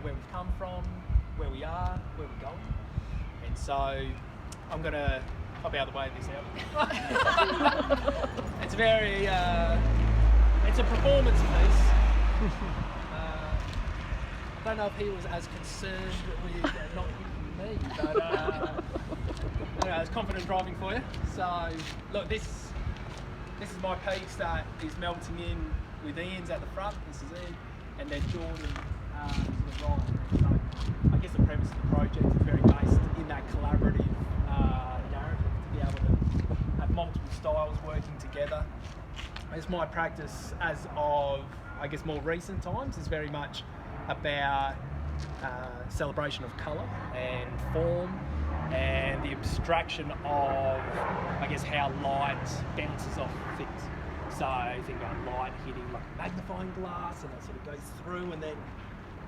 where we've come from, where we are, where we're going. And so I'm going to hop out of the way of this out. It's very, it's a performance piece. I don't know if he was as concerned with not hitting me, but anyway, it's confident driving for you. So look, this is my piece that is melting in with Ian's at the front. This is Ian, and then Jordan to the right. So I guess the premise of the project is very based in that collaborative narrative, to be able to have multiple styles working together. It's my practice as of, I guess, more recent times is very much about celebration of colour and form and the abstraction of, I guess, how light bounces off things. So think about light hitting like a magnifying glass, and it sort of goes through and then,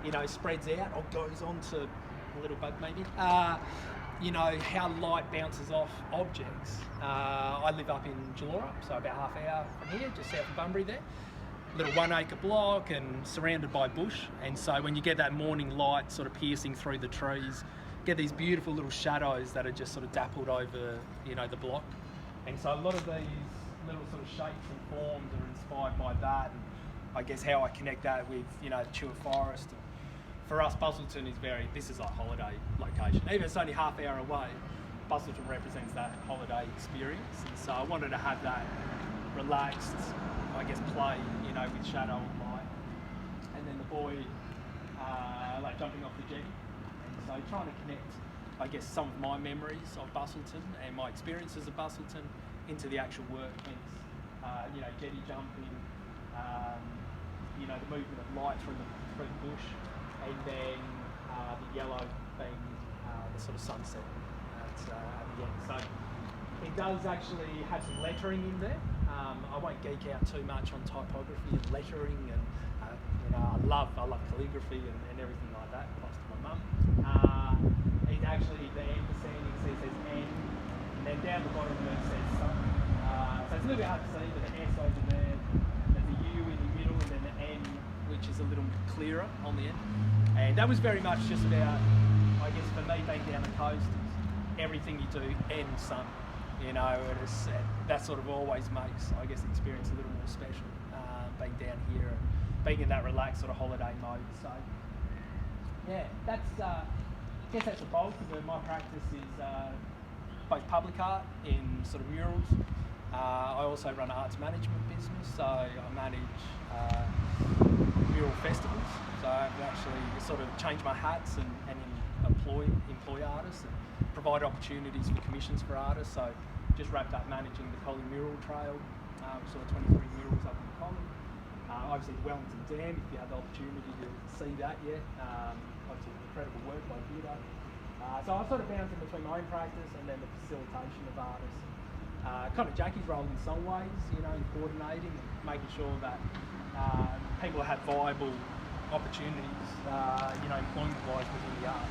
you know, spreads out or goes onto a little bit maybe. You know, how light bounces off objects. I live up in Gelora, so about half hour from here, just south of Bunbury there. Little 1 acre block and surrounded by bush, and so when you get that morning light sort of piercing through the trees, get these beautiful little shadows that are just sort of dappled over, you know, the block. And so a lot of these little sort of shapes and forms are inspired by that, and I guess how I connect that with, you know, the Chua Forest. And for us, Busselton is this is a holiday location. Even if it's only half hour away, Busselton represents that holiday experience, and so I wanted to have that relaxed, I guess, play, you know, with shadow and light. And then the boy, like jumping off the jetty. And so trying to connect, I guess, some of my memories of Busselton and my experiences of Busselton into the actual work. Hence, you know, jetty jumping, you know, the movement of light through the bush, and then the yellow being the sort of sunset at the end. So it does actually have some lettering in there. I won't geek out too much on typography and lettering, and you know, I love calligraphy and everything like that, thanks to my mum. It actually, the ampersand says N, and then down the bottom of it says something. So it's a little bit hard to see, but the S over there, there's a U in the middle, and then the N, which is a little clearer on the end. And that was very much just about, I guess, for me being down the coast, is everything you do ends sun. You know, that sort of always makes, I guess, the experience a little more special, being down here and being in that relaxed sort of holiday mode. So, yeah, that's, I guess that's the bulk of it. My practice is both public art in sort of murals. I also run an arts management business, so I manage mural festivals. So I've actually sort of changed my hats and employ artists and provide opportunities for commissions for artists. So just wrapped up managing the Collie Mural Trail, sort of 23 murals up in the Collie. Obviously the Wellington Dam, if you had the opportunity to see that yet. Obviously incredible work by Peter. So I sort of bounce in between my own practice and then the facilitation of artists. Kind of Jackie's role in some ways, you know, in coordinating and making sure that people have viable opportunities, you know, employment-wise within the art.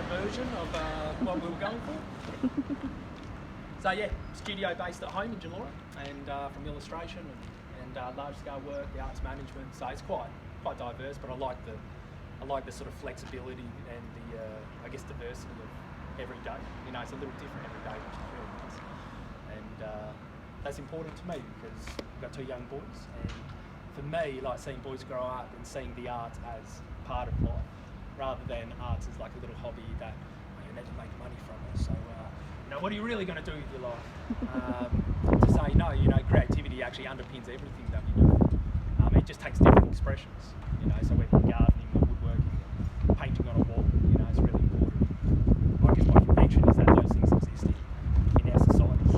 Version of what we were going for. So yeah, studio based at home in Gelora, and from illustration and large scale work, the arts management. So it's quite diverse, but I like the sort of flexibility and the I guess diversity of every day. You know, it's a little different every day, which is really nice. And that's important to me because I've got 2 young boys, and for me, like seeing boys grow up and seeing the art as part of life, rather than arts as like a little hobby that you never make money from it. So, you know, what are you really going to do with your life? To say no, you know, creativity actually underpins everything that we do. It just takes different expressions, you know, so whether you're gardening or woodworking or painting on a wall, you know, it's really important. I guess my convention is that those things exist in our societies.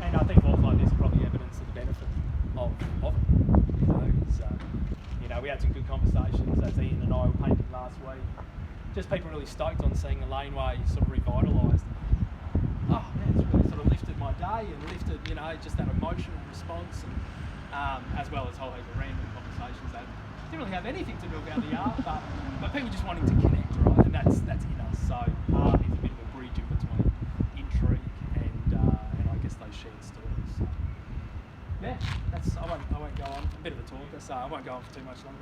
And I think walls like this are probably evidence of the benefit of it. You know, we had some good conversations as Ian and I were painting last week. Just people really stoked on seeing the laneway sort of revitalised. Oh man, it's really sort of lifted my day and lifted, you know, just that emotional response, and as well as a whole heap of random conversations that didn't really have anything to do about the art, but people just wanting to connect, right? And that's in us. So art is a bit of a bridge in between intrigue and I guess those shared stories. So, yeah. I won't go on. I'm a bit of a talker, so I won't go on for too much longer.